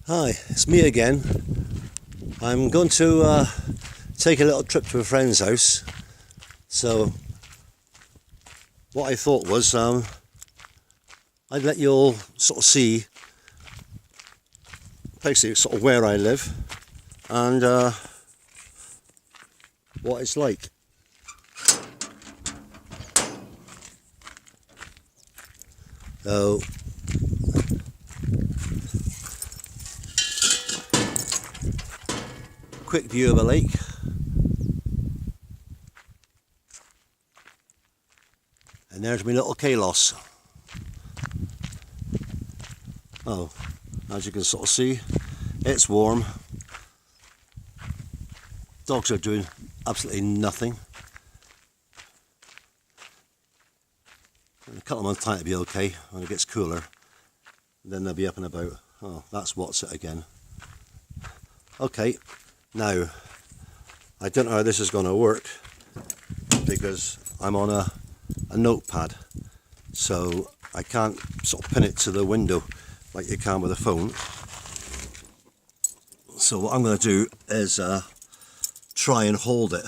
Hi, it's me again. I'm going to take a little trip to a friend's house. So what I thought was I'd let you all sort of see basically sort of where I live and what it's like. So quick view of a lake. And there's my little kalos. Oh, as you can sort of see, it's warm. Dogs are doing absolutely nothing. In a couple of months' time it'll be okay when it gets cooler. Then they'll be up and about. Oh, that's what's it again. Okay, now I don't know how this is going to work because I'm on a notepad, so I can't sort of pin it to the window like you can with a phone. So what I'm going to do is try and hold it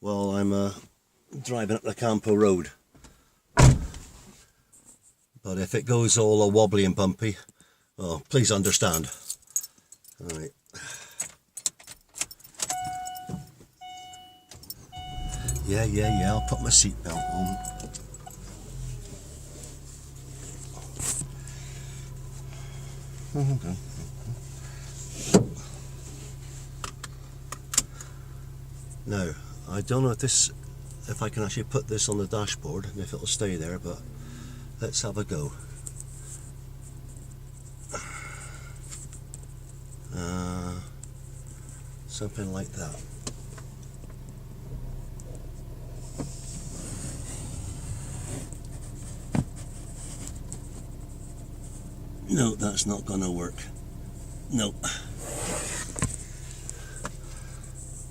while I'm driving up the Campo Road. But if it goes all wobbly and bumpy, well, please understand. All right. Yeah, I'll put my seatbelt on. Okay. Now, I don't know if I can actually put this on the dashboard and if it'll stay there, but let's have a go. Something like that. No, that's not gonna work. No.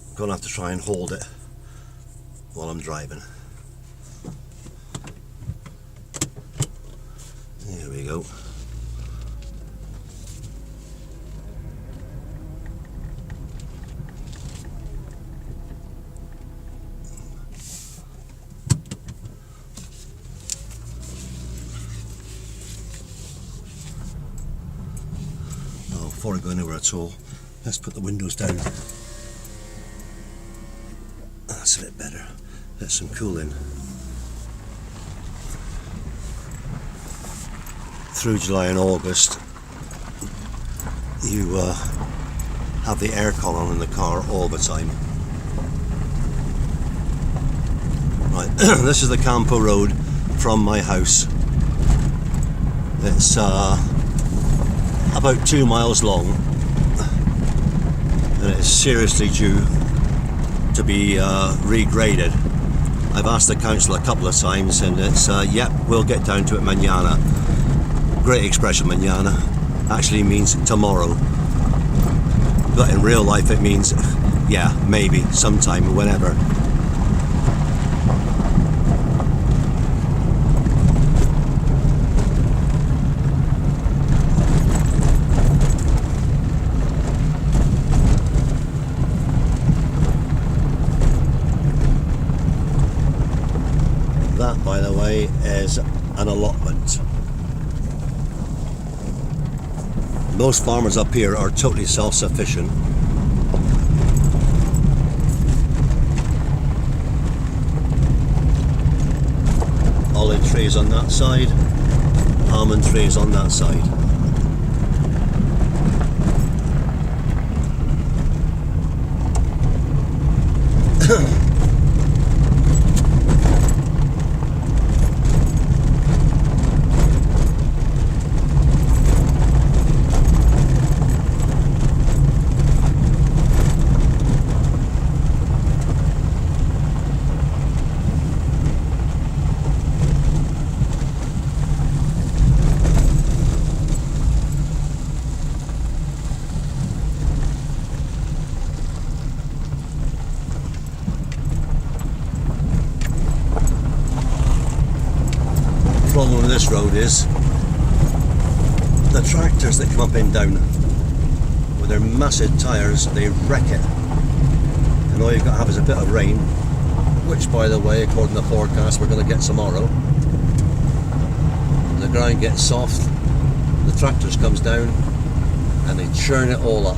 I'm gonna have to try and hold it while I'm driving. There we go. Before I go anywhere at all, let's put the windows down. That's a bit better. Let some cooling. Through July and August, you have the aircon on in the car all the time. Right, this is the Campo Road from my house. It's about 2 miles long, and it's seriously due to be regraded. I've asked the council a couple of times, and it's yep, we'll get down to it mañana. Great expression, mañana actually means tomorrow, but in real life it means yeah, maybe, sometime, whenever. That, by the way, is an allotment. Most farmers up here are totally self-sufficient. Olive trees on that side, almond trees on that side. The problem with this road is the tractors that come up and down. they're massive tyres, they wreck it. And all you've got to have is a bit of rain, which by the way, according to the forecast, we're going to get tomorrow. The ground gets soft, the tractors comes down and they churn it all up.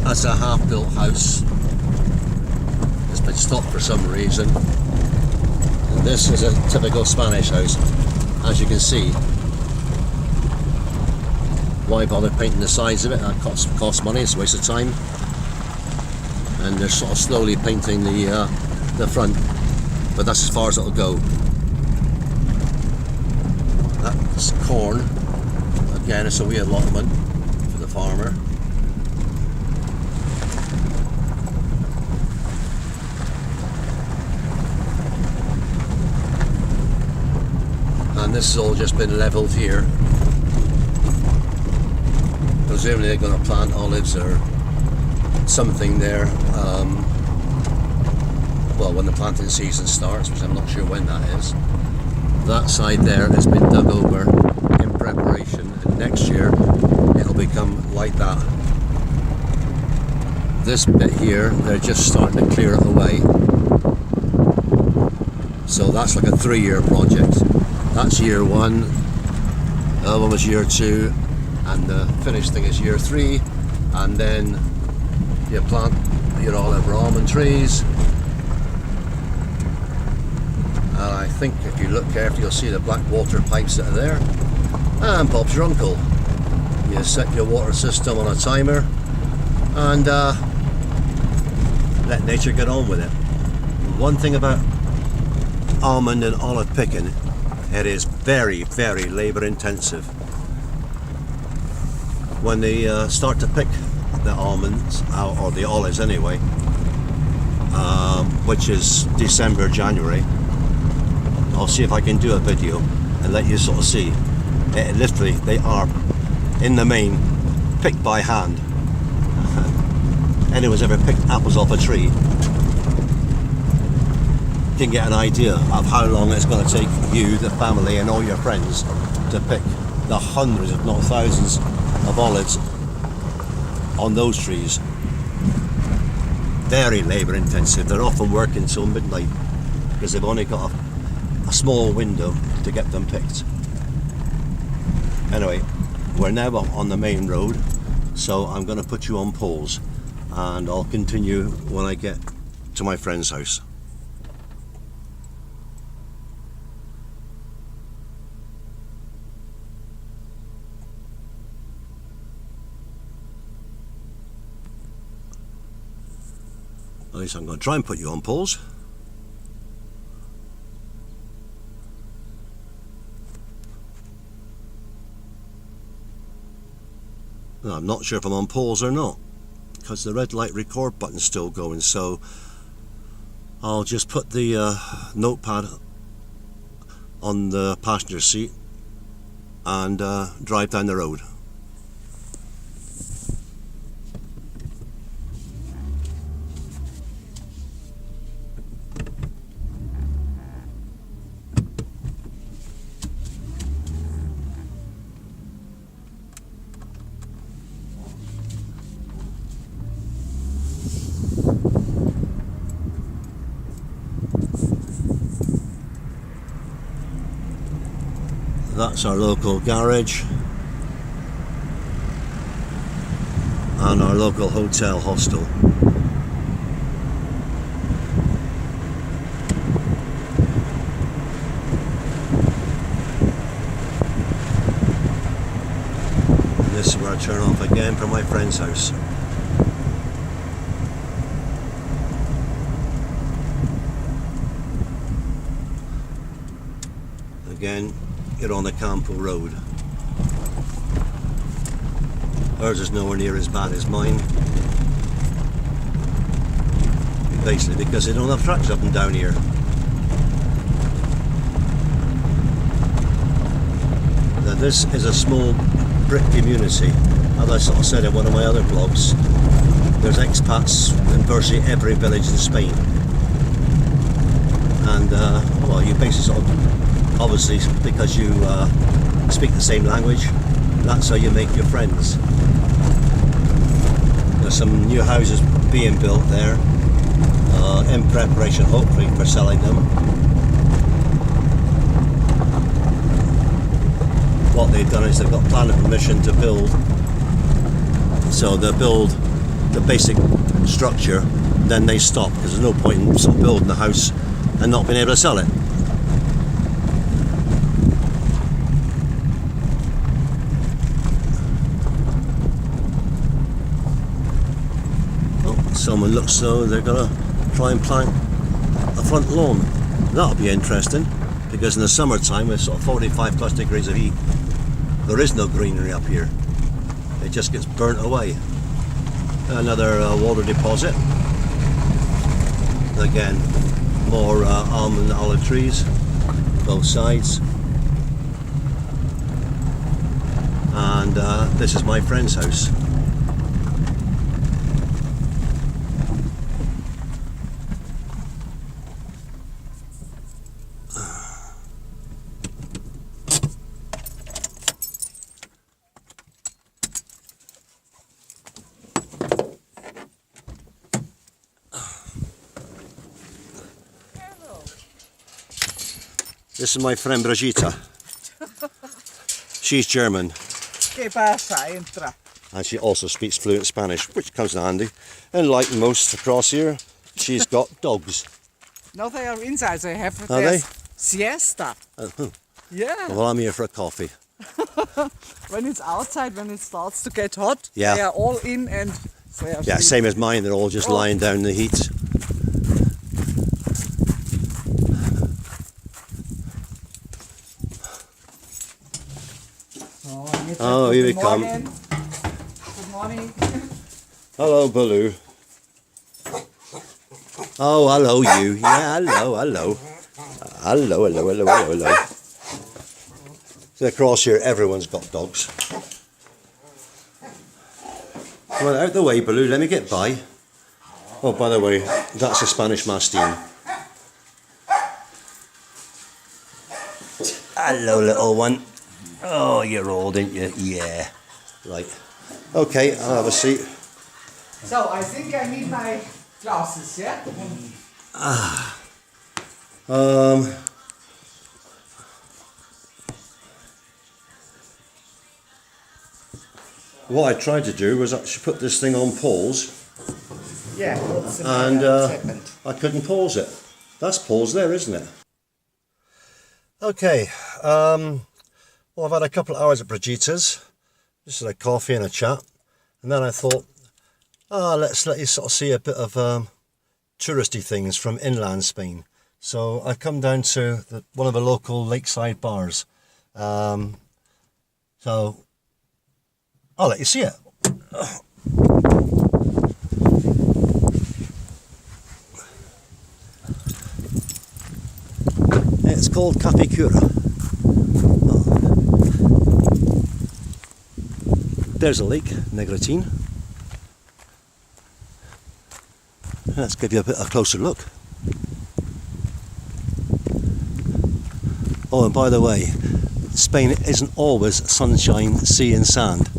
That's a half-built house. It's been stopped for some reason. And this is a typical Spanish house, as you can see. Why bother painting the sides of it? That costs money, it's a waste of time. And they're sort of slowly painting the front, but that's as far as it'll go. That's corn. Again, it's a wee allotment for the farmer. And this has all just been levelled here. Presumably they're going to plant olives or something there. Well, when the planting season starts, which I'm not sure when that is. That side there has been dug over in preparation, and next year it'll become like that. This bit here, they're just starting to clear it away. So that's like a 3-year project. That's year 1, the other one was year 2, and the finished thing is year 3, and then you plant your olive or almond trees. And I think if you look carefully, you'll see the black water pipes that are there. And Bob's your uncle. You set your water system on a timer and let nature get on with it. One thing about almond and olive picking, it is very, very labour intensive. When they start to pick the almonds, or the olives anyway, which is December, January, I'll see if I can do a video and let you sort of see. It, literally, they are, in the main, picked by hand. Anyone's ever picked apples off a tree can get an idea of how long it's going to take you, the family and all your friends to pick the hundreds if not thousands of olives on those trees. Very labour intensive. They're often working till midnight because they've only got a small window to get them picked. Anyway, we're now on the main road, so I'm going to put you on pause and I'll continue when I get to my friend's house. At least I'm going to try and put you on pause. Now, I'm not sure if I'm on pause or not because the red light record button's still going, so I'll just put the notepad on the passenger seat and drive down the road. That's our local garage and our local hotel hostel. And this is where I turn off again for my friend's house. Again, you're on the Campo Road. Ours is nowhere near as bad as mine. Basically because they don't have tracks up and down here. Now this is a small brick community. As I sort of said in one of my other blogs, there's expats in virtually every village in Spain. And well, you basically sort of obviously because you speak the same language. That's how you make your friends. There's some new houses being built there, in preparation hopefully for selling them. What they've done is they've got planning permission to build, so they'll build the basic structure, then they stop, because there's no point in sort of building the house and not being able to sell it. Oh, someone looks so they're gonna try and plant a front lawn. That'll be interesting, because in the summertime with sort of 45 plus degrees of heat, there is no greenery up here. It just gets burnt away. Another water deposit. Again, more almond and olive trees, both sides. And this is my friend's house. This is my friend Brigitte. She's German. ¿Qué pasa? Entra. And she also speaks fluent Spanish, which comes in handy. And like most across here, she's got dogs. No, they are inside. They have Are their they? siesta. Yeah. Well, I'm here for a coffee. When it's outside, when it starts to get hot, Yeah. they are all in and they are Yeah, sleeping. same as mine. They're all just lying down in the heat. Oh, here we come. Good morning. Hello, Baloo. Oh, hello, you. Yeah, hello, hello. Hello, hello, hello, hello, hello. So across here, everyone's got dogs. Come on, out the way, Baloo. Let me get by. Oh, by the way, that's a Spanish Mastin. Hello, little one. Oh, you're old, ain't you? Yeah. Right. Okay, I'll have a seat. So, I think I need my glasses, yeah? What I tried to do was actually put this thing on pause, Yeah, what's the and matter? What's happened? I couldn't pause it. That's paused there, isn't it? Okay, well, I've had a couple of hours at Brigitte's, just had a coffee and a chat, and then I thought, let's let you sort of see a bit of touristy things from inland Spain. So I've come down to one of the local lakeside bars. So I'll let you see it. It's called Cafe Cura. There's a lake, Negretine. Let's give you a closer look. Oh, and by the way, Spain isn't always sunshine, sea and sand.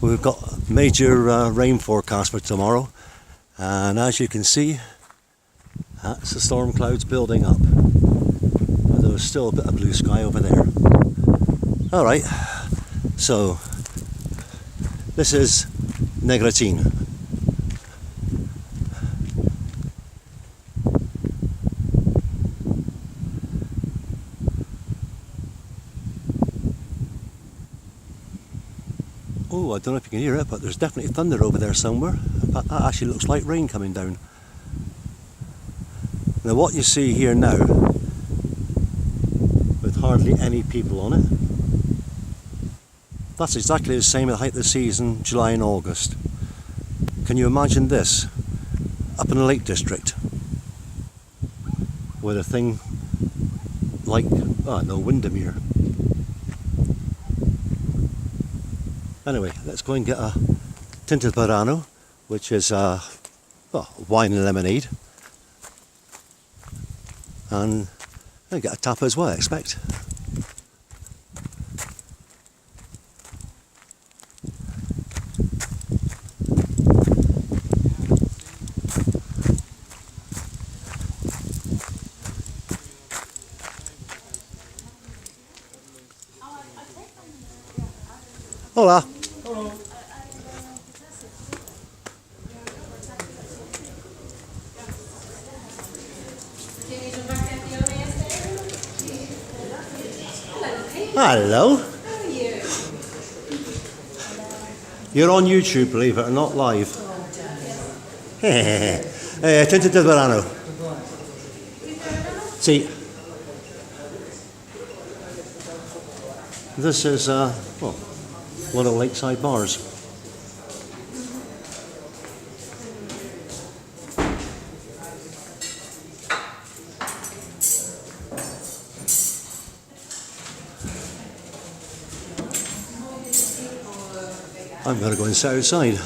We've got major rain forecast for tomorrow, and as you can see, that's the storm clouds building up. But there's still a bit of blue sky over there. Alright, so this is Negretine. Oh, I don't know if you can hear it, but there's definitely thunder over there somewhere. That actually looks like rain coming down. Now what you see here now, with hardly any people on it, that's exactly the same at the height of the season, July and August. Can you imagine this? Up in the Lake District, with a thing like, Windermere. Anyway, let's go and get a tinted verano, which is wine and lemonade, and get a tapa as well, I expect. Hola. Hello. You're on YouTube, believe it or not, live. Tinta del Verano. See, this is well, one of the lakeside bars. I'm going to go and sit outside.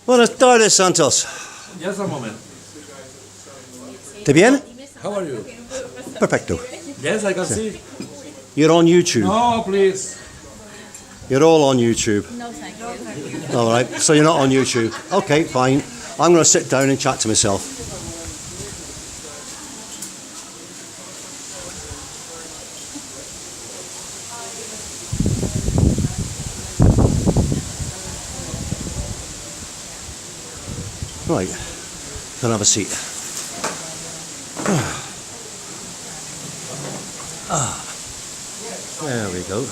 Buenas tardes, Santos. Just a moment. ¿Te bien? How are you? Perfecto. Yes, I can see. You're on YouTube. No, please. You're all on YouTube. No, thank you. All right. So you're not on YouTube. Okay, fine. I'm going to sit down and chat to myself. Right. Can I have a seat? There we go.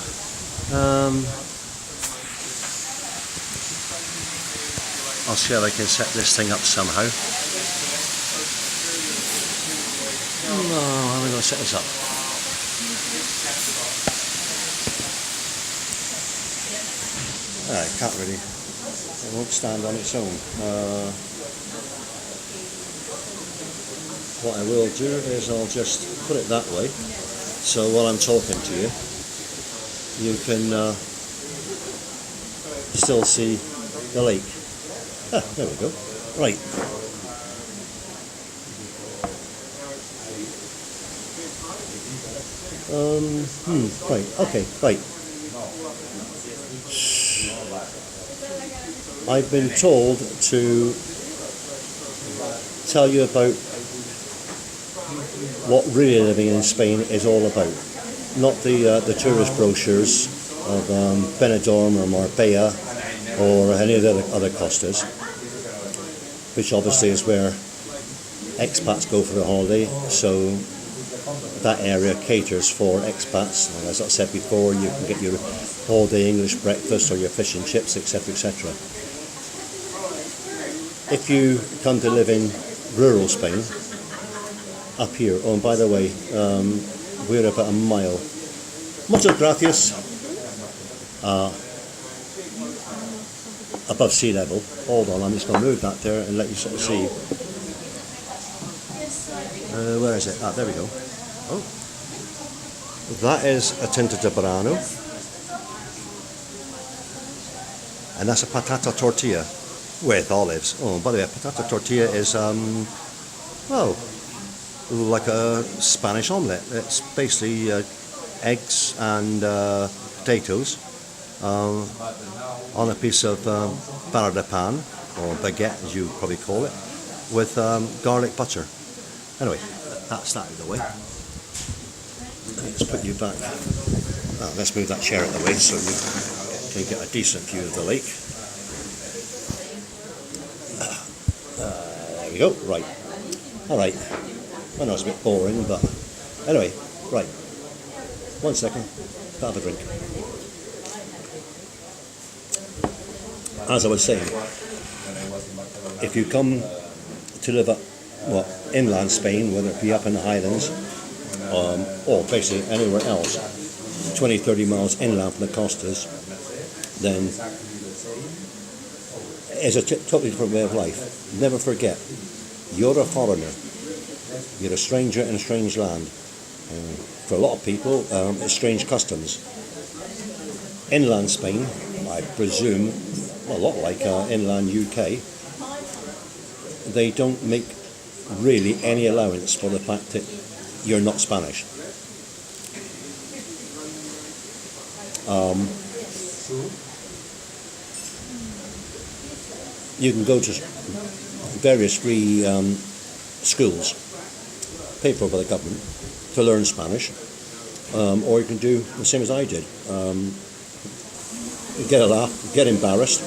I'll see how I can set this thing up somehow. No, how am I going to set this up? I can't really. It won't stand on its own. What I will do is I'll just put it that way, so while I'm talking to you, you can still see the lake. Ah, there we go. Right. Right. Okay. Right. I've been told to tell you about what really living in Spain is all about. Not the tourist brochures of Benidorm or Marbella or any of the other costas, which obviously is where expats go for their holiday, so that area caters for expats. And as I said before, you can get your all-day English breakfast or your fish and chips, etc., etc. If you come to live in rural Spain, up here, oh, and by the way, we're about a mile. Muchas gracias. Above sea level. Hold on, I'm just going to move that there and let you sort of see. Where is it? Ah, there we go. Oh, that is a Tinta de Verano, and that's a patata tortilla with olives. Oh, by the way, a patata tortilla is well, like a Spanish omelette. It's basically eggs and potatoes on a piece of barra de pan, or baguette as you probably call it, with garlic butter. Anyway, that's that out of the way. Let's put you back. Oh, let's move that chair out of the way so you can get a decent view of the lake. There we go. Right. All right. I know it's a bit boring, but anyway, right. 1 second. Have a drink. As I was saying, if you come to live up, inland Spain, whether it be up in the Highlands, or basically anywhere else, 20-30 miles inland from the costas, then it's a totally different way of life. Never forget, you're a foreigner. You're a stranger in a strange land. For a lot of people, it's strange customs. Inland Spain, I presume, a lot like inland UK, they don't make really any allowance for the fact that you're not Spanish. You can go to various free schools paid for by the government to learn Spanish, or you can do the same as I did. Get a laugh, get embarrassed,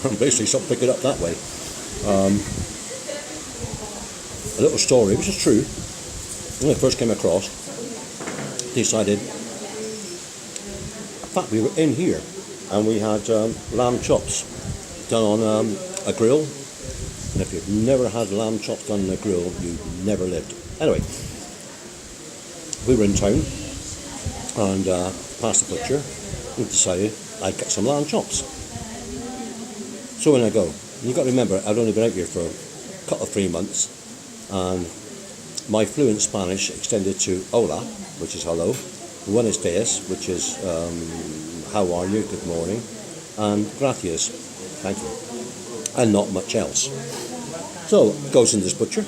and basically sort of pick it up that way. A little story, which is true. When I first came across, decided, in fact, we were in here and we had lamb chops done on a grill. And if you've never had lamb chops done on a grill, you've never lived. Anyway, we were in town and past the butcher and decided I'd get some lamb chops. So when I go, you've got to remember, I'd only been out here for a couple of 3 months, and my fluent Spanish extended to hola, which is hello, buenos dias, which is how are you, good morning, and gracias, thank you, and not much else. So goes into this butcher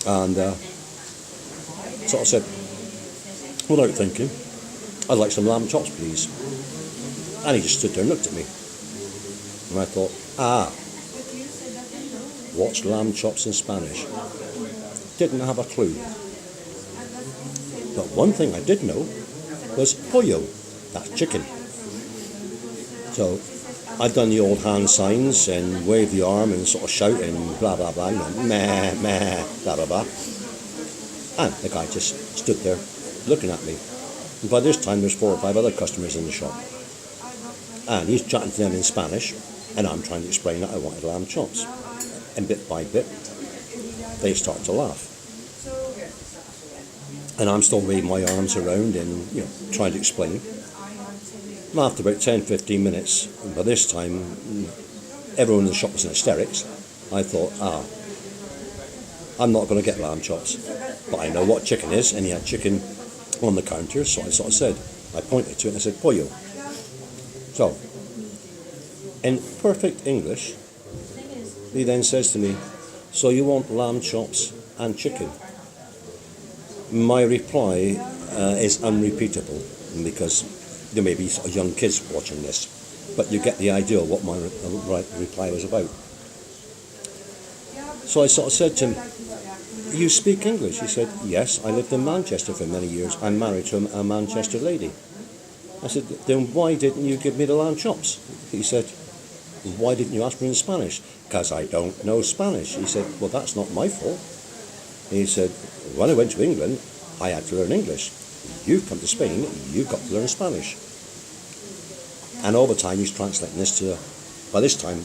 and sort of said, without thinking, I'd like some lamb chops, please. And he just stood there and looked at me. And I thought, what's lamb chops in Spanish? Didn't have a clue. But one thing I did know was pollo, that's chicken. So I'd done the old hand signs and wave the arm and sort of shout and blah blah blah, you know, meh, meh, blah blah blah. And the guy just stood there looking at me. And by this time there's 4 or 5 other customers in the shop. And he's chatting to them in Spanish, and I'm trying to explain that I wanted lamb chops. And bit by bit, they start to laugh. And I'm still waving my arms around and, you know, trying to explain. And after about 10-15 minutes, and by this time, everyone in the shop was in hysterics. I thought, I'm not going to get lamb chops, but I know what chicken is, and he had chicken on the counter, so I sort of said, I pointed to it and I said, pollo. So, in perfect English, he then says to me, so you want lamb chops and chicken? My reply is unrepeatable, because there may be sort of young kids watching this, but you get the idea of what my reply was about. So I sort of said to him, you speak English? He said, yes, I lived in Manchester for many years. I'm married to a Manchester lady. I said, then why didn't you give me the lamb chops? He said, why didn't you ask me in Spanish? Because I don't know Spanish. He said, well, that's not my fault. He said, when I went to England, I had to learn English. You've come to Spain, you've got to learn Spanish. And all the time he's translating this to, by this time,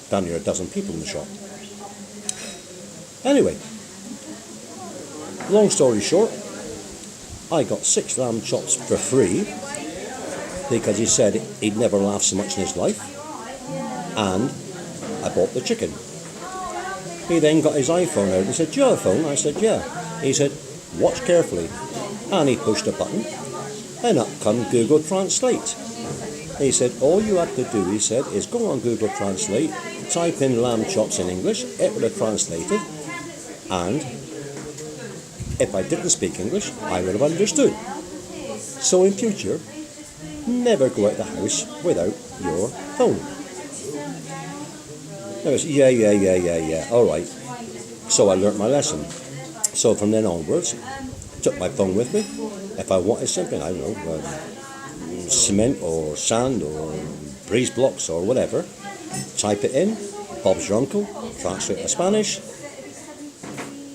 down near a dozen people in the shop. Anyway, long story short, I got 6 lamb chops for free because he said he'd never laughed so much in his life, and I bought the chicken. He then got his iPhone out and said, do you have a phone? I said, yeah. He said, watch carefully. And he pushed a button, and up come Google Translate. He said, all you have to do, he said, is go on Google Translate, type in lamb chops in English, it would have translated, and if I didn't speak English, I would have understood. So in future, never go out the house without your phone. I was, yeah, all right. So I learnt my lesson. So from then onwards, I took my phone with me. If I wanted something, I don't know, cement or sand or breeze blocks or whatever, type it in, Bob's your uncle, translate to Spanish,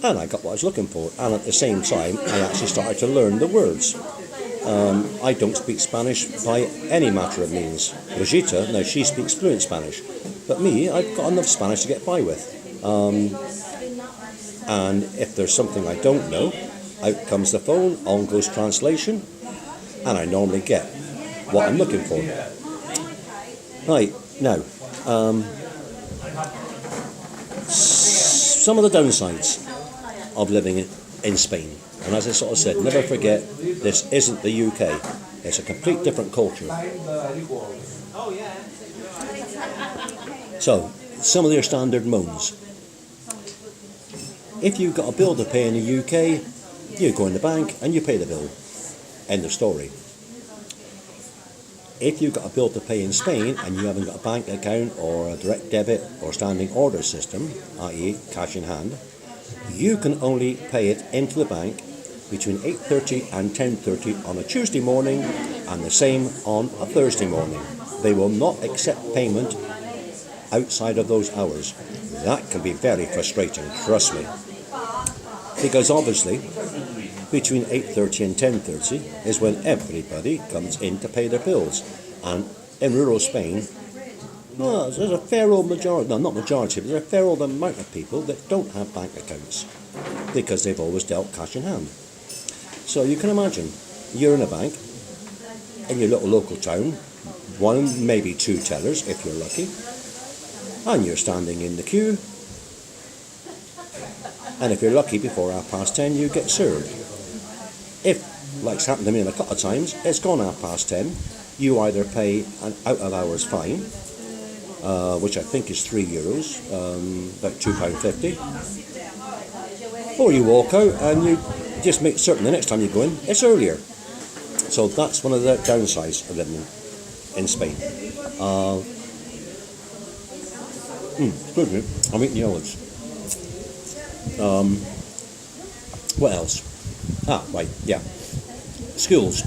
and I got what I was looking for. And at the same time, I actually started to learn the words. I don't speak Spanish by any matter of means. Rosita, now she speaks fluent Spanish, but me, I've got enough Spanish to get by with. And if there's something I don't know, out comes the phone, on goes translation, and I normally get what I'm looking for. Right, now, some of the downsides of living in Spain. And as I sort of said, never forget, this isn't the UK. It's a complete different culture. So, some of their standard moans. If you've got a bill to pay in the UK, you go in the bank and you pay the bill. End of story. If you've got a bill to pay in Spain and you haven't got a bank account or a direct debit or standing order system, i.e. cash in hand, you can only pay it into the bank between 8:30 and 10:30 on a Tuesday morning and the same on a Thursday morning. They will not accept payment outside of those hours. That can be very frustrating, trust me. Because obviously, between 8:30 and 10:30 is when everybody comes in to pay their bills. And in rural Spain, well, there's a fair old majority, no, not majority, but there's a fair old amount of people that don't have bank accounts because they've always dealt cash in hand. So you can imagine, you're in a bank in your little local town, one, maybe two tellers if you're lucky, and you're standing in the queue, and if you're lucky before 10:30 you get served. If, like it's happened to me a couple of times, it's gone 10:30, you either pay an out of hours fine, which I think is €3, about £2.50, or you walk out and you just make certain the next time you go in it's earlier. So that's one of the downsides of living in Spain. Excuse me, I'm eating the olives. What else? Right, yeah. Schools.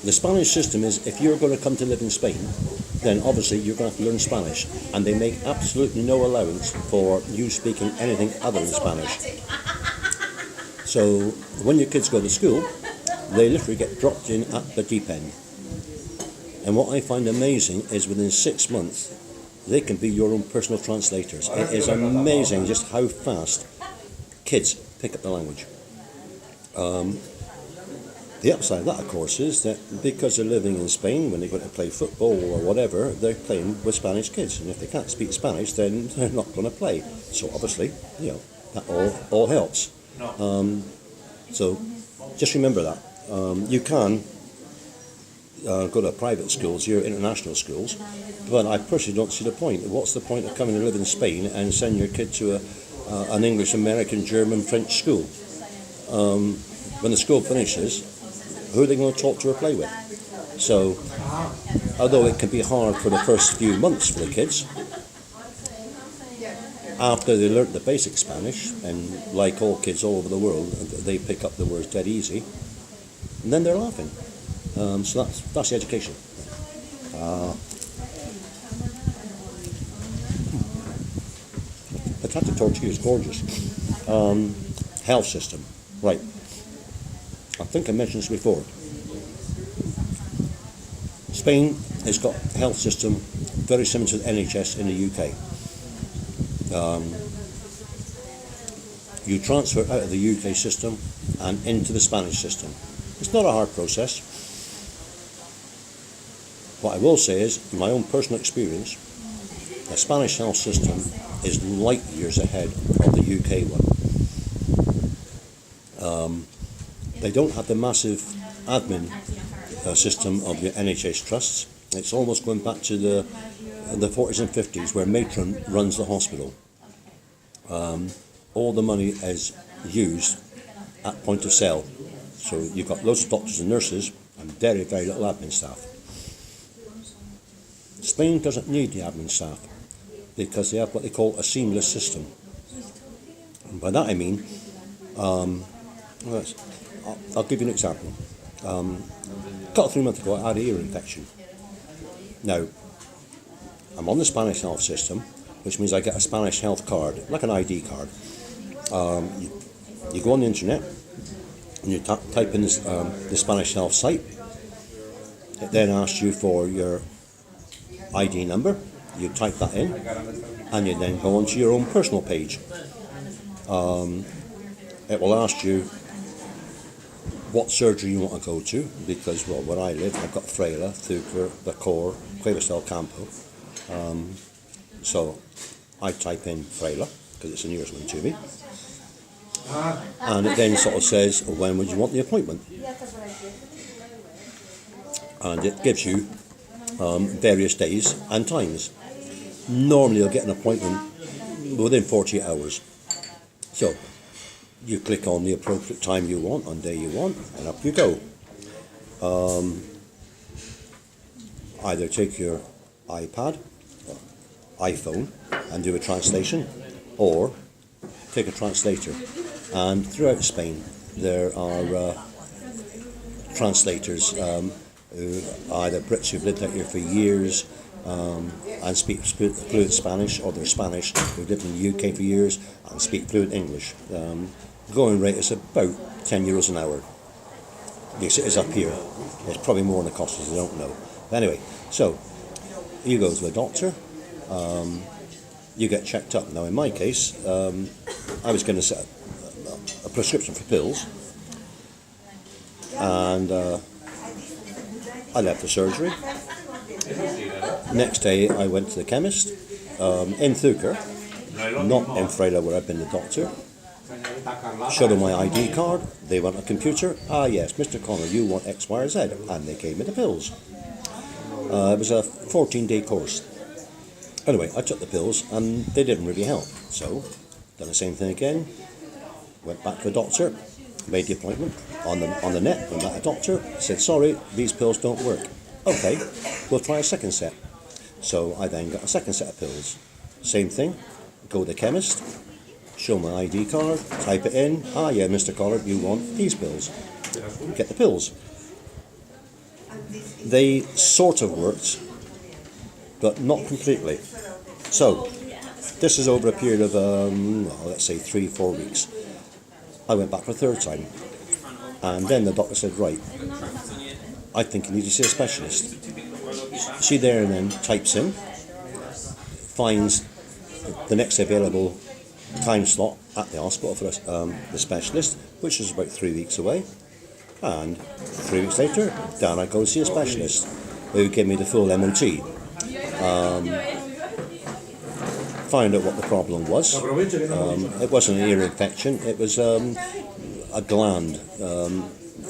The Spanish system is, if you're going to come to live in Spain, then obviously you're going to have to learn Spanish, and they make absolutely no allowance for you speaking anything other than Spanish. So when your kids go to school, they literally get dropped in at the deep end. And what I find amazing is within 6 months, they can be your own personal translators. It is amazing just how fast kids pick up the language. The upside of that, of course, is that because they're living in Spain, when they go to play football or whatever, they're playing with Spanish kids. And if they can't speak Spanish, then they're not going to play. So obviously, that all helps. So just remember that. You can go to private schools, your international schools, but I personally don't see the point. What's the point of coming to live in Spain and send your kid to an English, American, German, French school? When the school finishes, who are they going to talk to or play with? So, although it can be hard for the first few months for the kids, after they learnt the basic Spanish, and like all kids all over the world, they pick up the words dead easy, and then they're laughing. So that's the education. Potato tortilla is gorgeous. Health system, right. I think I mentioned this before. Spain has got a health system very similar to the NHS in the UK. You transfer out of the UK system and into the Spanish system. It's not a hard process. What I will say is, in my own personal experience, the Spanish health system is light years ahead of the UK one. They don't have the massive admin system of your NHS trusts. It's almost going back to the 40s and 50s where matron runs the hospital. All the money is used at point of sale. So you've got loads of doctors and nurses and very, very little admin staff. Spain doesn't need the admin staff because they have what they call a seamless system. And by that I mean, I'll give you an example. A couple of 3 months ago I had an ear infection. Now, I'm on the Spanish health system, which means I get a Spanish health card, like an ID card. You go on the internet and you type in the Spanish health site. It then asks you for your ID number. You type that in and you then go onto your own personal page. It will ask you what surgery you want to go to, because, well, where I live, I've got Freila, Thucre, the Core, Cuevas del Campo. So I type in Freila, because it's the nearest one to me. And it then sort of says, when would you want the appointment? And it gives you various days and times. Normally you'll get an appointment within 48 hours. So you click on the appropriate time you want, on day you want, and up you go. Either take your iPad, iPhone, and do a translation, or take a translator. And throughout Spain, there are translators who are either Brits who've lived out here for years and speak fluent Spanish, or they're Spanish who've lived in the UK for years and speak fluent English. Going rate is about €10 an hour. At least it is up here. It's probably more than the cost, I don't know. But anyway, so you go to a doctor, you get checked up. Now in my case, I was going to set a prescription for pills, and I left the surgery. Next day I went to the chemist in Thuker, not in Freila where I've been the doctor. Showed them my ID card. They want a computer. Ah yes, Mr. Connor, you want X, Y, or Z, and they gave me the pills. It was a 14-day course. Anyway, I took the pills and they didn't really help. So, done the same thing again. Went back to the doctor, made the appointment on the net. Went back to the doctor, said sorry, these pills don't work. Okay, we'll try a second set. So I then got a second set of pills. Same thing. Go to the chemist. Show my ID card, type it in. Ah yeah, Mr. Collard, you want these pills. Get the pills. They sort of worked, but not completely. So, this is over a period of, well, let's say 3-4 weeks. I went back for a third time. And then the doctor said, right, I think you need to see a specialist. She there and then types in, finds the next available time slot at the hospital for the specialist, which is about 3 weeks away. And 3 weeks later, down I go to see a specialist who gave me the full MOT. Find out what the problem was. It wasn't an ear infection, it was a gland,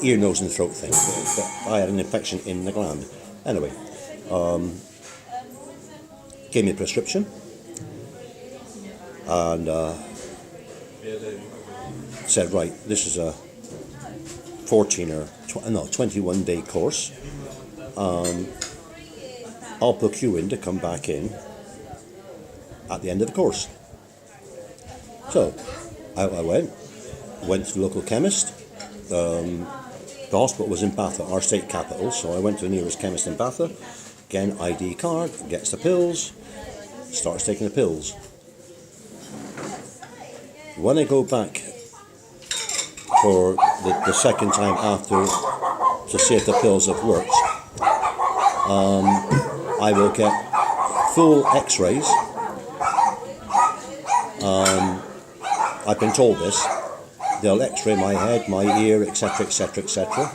ear, nose and throat thing. But I had an infection in the gland. Anyway, gave me a prescription. And said, right, this is a 21-day course. I'll book you in to come back in at the end of the course. So out I went to the local chemist. The hospital was in Bath, our state capital, so I went to the nearest chemist in Bath. Again, ID card, gets the pills, starts taking the pills. When I go back for the second time after to see if the pills have worked, I will get full x-rays. I've been told this. They'll x-ray my head, my ear, etc, etc, etc.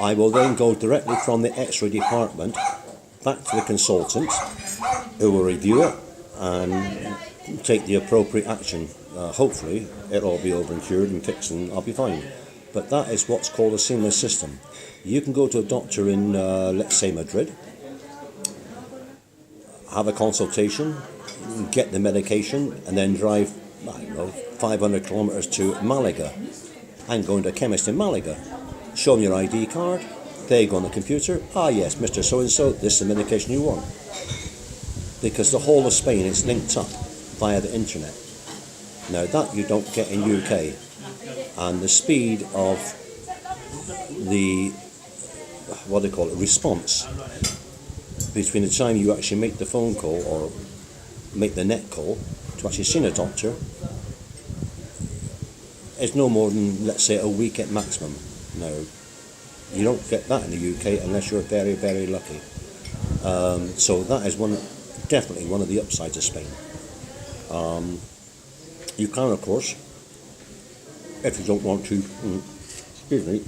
I will then go directly from the x-ray department back to the consultant, who will review it and take the appropriate action. Hopefully it'll all be over and cured and fixed and I'll be fine. But that is what's called a seamless system. You can go to a doctor in, let's say, Madrid, have a consultation, get the medication, and then drive, I don't know, 500 kilometres to Malaga and go into a chemist in Malaga. Show them your ID card, they go on the computer, ah yes, Mr. So-and-so, this is the medication you want. Because the whole of Spain is linked up via the internet. Now that you don't get in UK, and the speed of the, what do they call it, response between the time you actually make the phone call or make the net call to actually see a doctor is no more than, let's say, a week at maximum. Now, you don't get that in the UK unless you're very, very lucky. So that is definitely one of the upsides of Spain. You can, of course, if you don't want to, excuse me,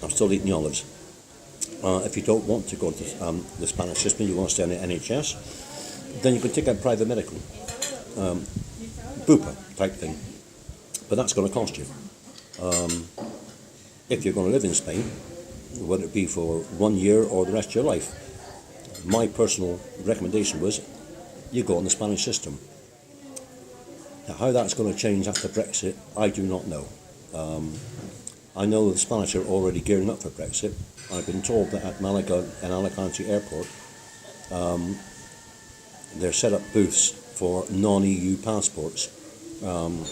I'm still eating the olives. If you don't want to go to the Spanish system, you want to stay on the NHS, then you can take a private medical, BUPA type thing. But that's going to cost you. If you're going to live in Spain, whether it be for 1 year or the rest of your life, my personal recommendation was you go on the Spanish system. How that's going to change after Brexit, I do not know. I know the Spanish are already gearing up for Brexit. I've been told that at Malaga and Alicante Airport, they're set up booths for non-EU passports. And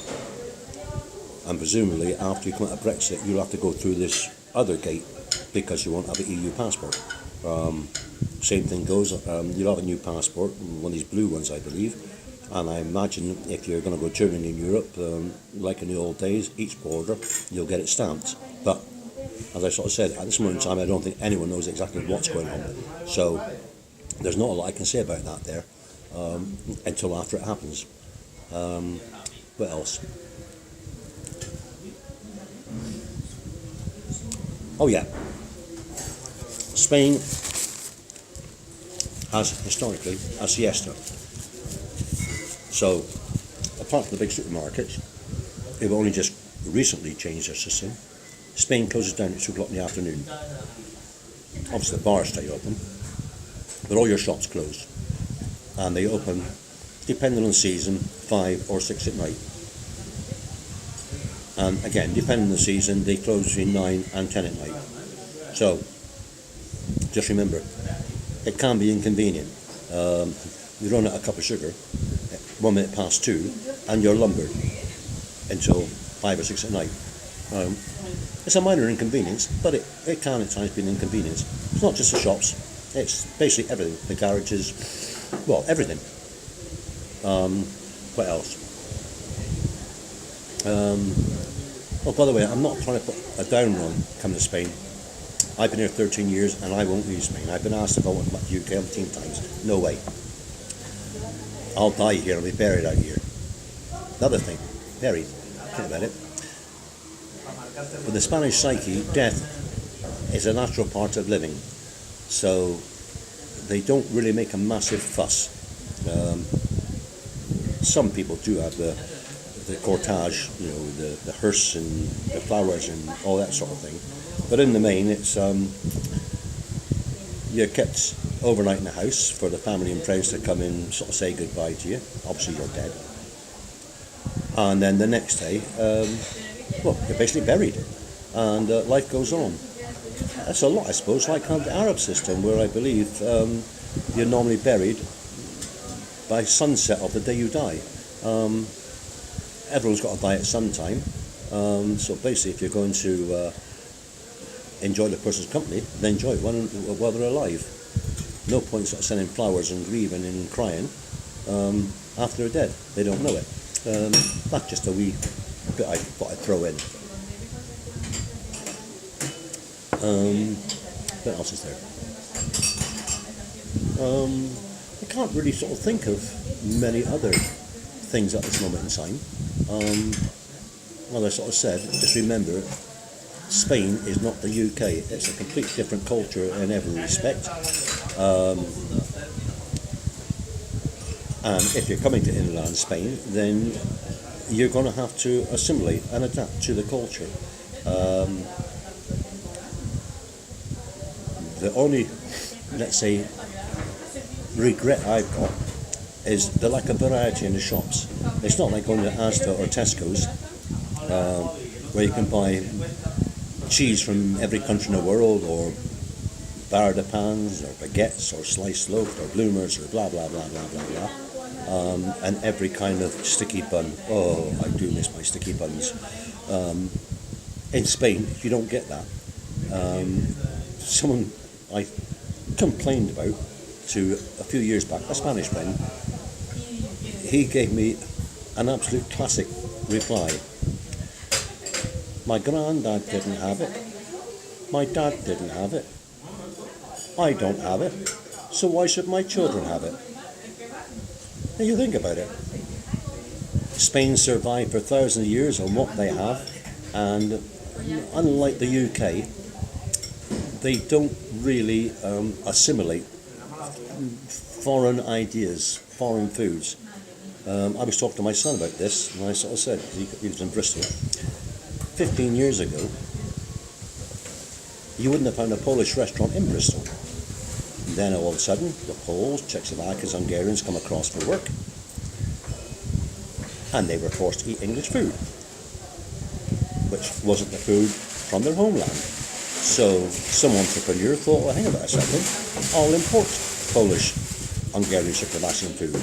presumably after you come out of Brexit, you'll have to go through this other gate because you won't have an EU passport. Same thing goes, you'll have a new passport, one of these blue ones I believe, and I imagine if you're going to go touring in Europe, like in the old days, each border you'll get it stamped. But as I sort of said, at this moment in time I don't think anyone knows exactly what's going on, so there's not a lot I can say about that there until after it happens. What else? Oh yeah, Spain has historically a siesta. So, apart from the big supermarkets, who've only just recently changed their system, Spain closes down at 2 o'clock in the afternoon. Obviously the bars stay open, but all your shops close. And they open, depending on the season, 5 or 6 at night. And again, depending on the season, they close between 9 and 10 at night. So, just remember, it can be inconvenient. You run out a cup of sugar at 1 minute past 2 and you're lumbered until 5 or 6 at night. It's a minor inconvenience, but it can at times be an inconvenience. It's not just the shops, it's basically everything. The garages, well, everything. What else? Oh, by the way, I'm not trying to put a downer on coming to Spain. I've been here 13 years and I won't leave Spain. I've been asked if I want to come back to the UK 15 times. No way. I'll die here and be buried out here. Another thing, buried. Think about it. For the Spanish psyche, death is a natural part of living. So they don't really make a massive fuss. Some people do have the cortege, you know, the hearse and the flowers and all that sort of thing. But in the main, it's you're kept overnight in the house for the family and friends to come in, sort of say goodbye to you. Obviously, you're dead. And then the next day, well, you're basically buried, and life goes on. That's a lot, I suppose, like the Arab system, where I believe you're normally buried by sunset of the day you die. Everyone's got to die at some time, so basically if you're going to enjoy the person's company, then enjoy it while they're alive. No point sort of sending flowers and grieving and crying after they're dead. They don't know it. That's just a wee bit I thought I'd throw in. What else is there? I can't really sort of think of many other things at this moment in time. Well, I sort of said, just remember, Spain is not the UK. It's a completely different culture in every respect. And if you're coming to inland Spain, then you're going to have to assimilate and adapt to the culture. The only, let's say, regret I've got is the lack of variety in the shops. It's not like going to Asda or Tesco's, where you can buy cheese from every country in the world, or bar de pans, or baguettes, or sliced loaf, or bloomers, or blah blah blah blah blah blah, and every kind of sticky bun. Oh, I do miss my sticky buns. In Spain, you don't get that. Someone I complained about to a few years back, a Spanish friend, he gave me an absolute classic reply. My granddad didn't have it. My dad didn't have it. I don't have it. So why should my children have it? Now you think about it. Spain survived for thousands of years on what they have, and unlike the UK, they don't really assimilate foreign ideas, foreign foods. I was talking to my son about this, and I sort of said, he lives in Bristol, 15 years ago, you wouldn't have found a Polish restaurant in Bristol. And then all of a sudden, the Poles, Czechoslovakians, Hungarians come across for work. and they were forced to eat English food, which wasn't the food from their homeland. So some entrepreneur thought, well, hang on a second, I'll import Polish, Hungarian, Czechoslovakian food.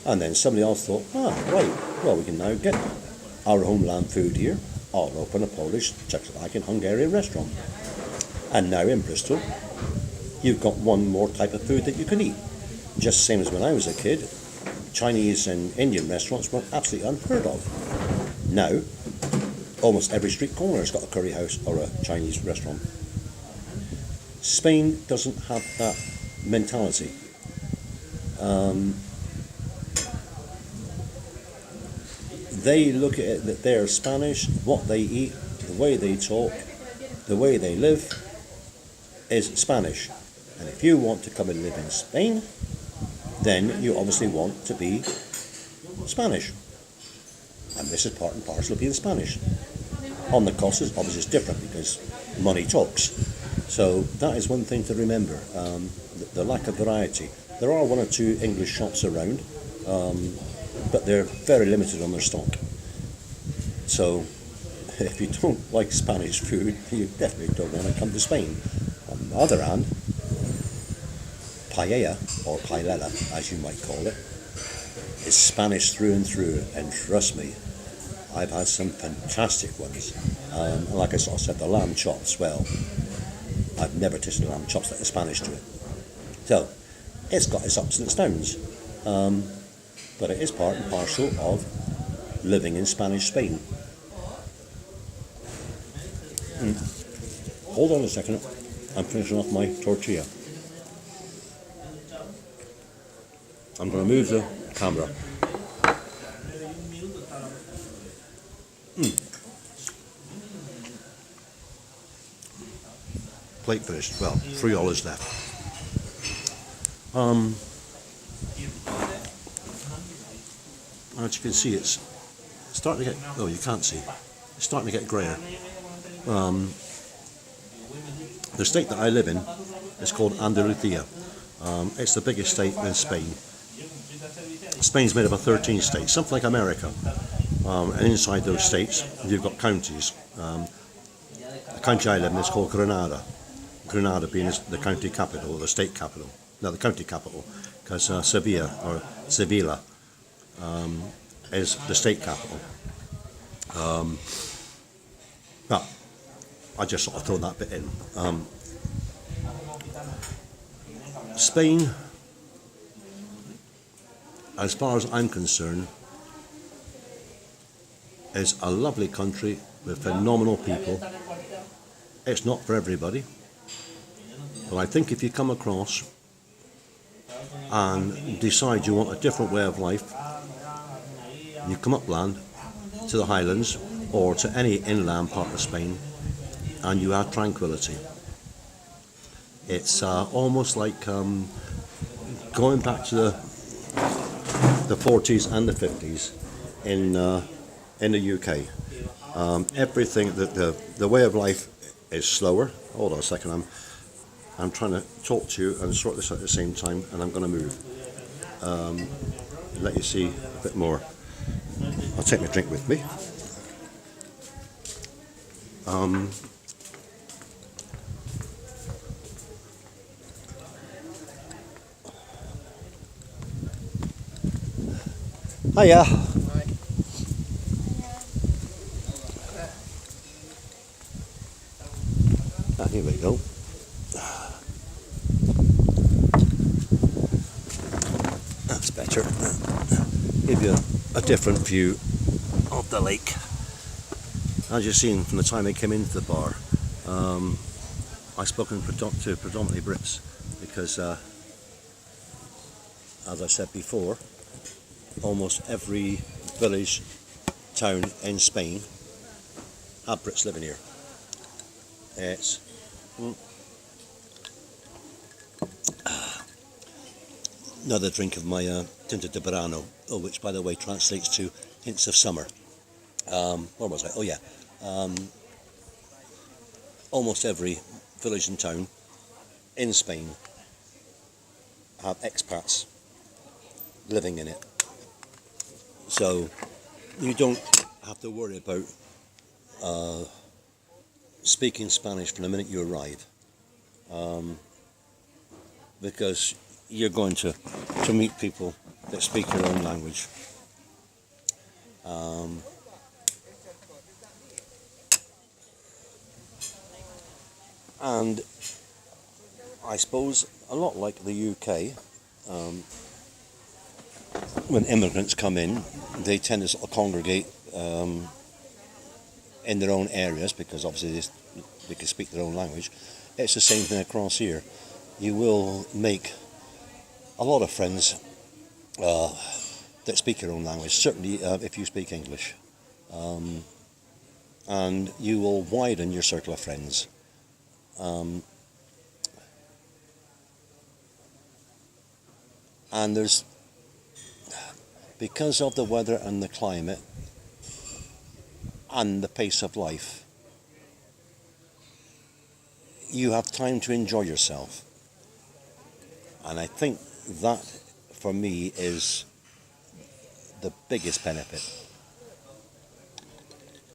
And then somebody else thought, right, well, we can now get our homeland food here. I'll open a Polish, Czechoslovakian, Hungarian restaurant. And now in Bristol, you've got one more type of food that you can eat. Just the same as when I was a kid, Chinese and Indian restaurants were absolutely unheard of. Now, almost every street corner has got a curry house or a Chinese restaurant. Spain doesn't have that mentality. They look at it that they're Spanish, what they eat, the way they talk, the way they live is Spanish. And if you want to come and live in Spain, then you obviously want to be Spanish. And this is part and parcel of being Spanish. On the cost, obviously it's different because money talks. So that is one thing to remember, the lack of variety. There are one or two English shops around, but they're very limited on their stock. So if you don't like Spanish food, you definitely don't want to come to Spain. On the other hand, paella, or paella as you might call it, is Spanish through and through, and trust me, I've had some fantastic ones. And like I sort of said, the lamb chops, well, I've never tasted lamb chops like the Spanish do it. So, it's got its ups and its downs. But it is part and parcel of living in Spanish Spain. Hold on a second, I'm finishing off my tortilla. I'm going to move the camera. Plate finished. Well, 3 olives left. As you can see, it's starting to get. Oh, you can't see. It's starting to get grayer. The state that I live in is called Andalusia. It's the biggest state in Spain. Spain's made up of 13 states, something like America. And inside those states, you've got counties. The county I live in is called Granada. Granada being the county capital, or the state capital. No, the county capital, because Sevilla is the state capital. But I just sort of throw that bit in. Spain, as far as I'm concerned, is a lovely country with phenomenal people. It's not for everybody, but I think if you come across and decide you want a different way of life, you come upland to the Highlands or to any inland part of Spain and you have tranquility. It's almost like going back to the 40s and the 50s in the UK. Everything, the way of life is slower. Hold on a second, I'm trying to talk to you and sort this out at the same time, and I'm going to move. Let you see a bit more. I'll take my drink with me. Hiya. Here we go. That's better. Give you a different view of the lake. As you've seen from the time I came into the bar, I've spoken to predominantly Brits because, as I said before, almost every village, town in Spain have Brits living here. It's another drink of my Tinto de Verano, which by the way translates to hints of summer. Where was I? Oh yeah. Almost every village and town in Spain have expats living in it. So you don't have to worry about speaking Spanish from the minute you arrive, because you're going to meet people that speak your own language. And I suppose a lot like the UK, when immigrants come in, they tend to sort of congregate in their own areas because obviously they can speak their own language. It's the same thing across here. You will make a lot of friends that speak your own language, certainly if you speak English. And you will widen your circle of friends. And there's, because of the weather and the climate and the pace of life, you have time to enjoy yourself. And I think that, for me, is the biggest benefit.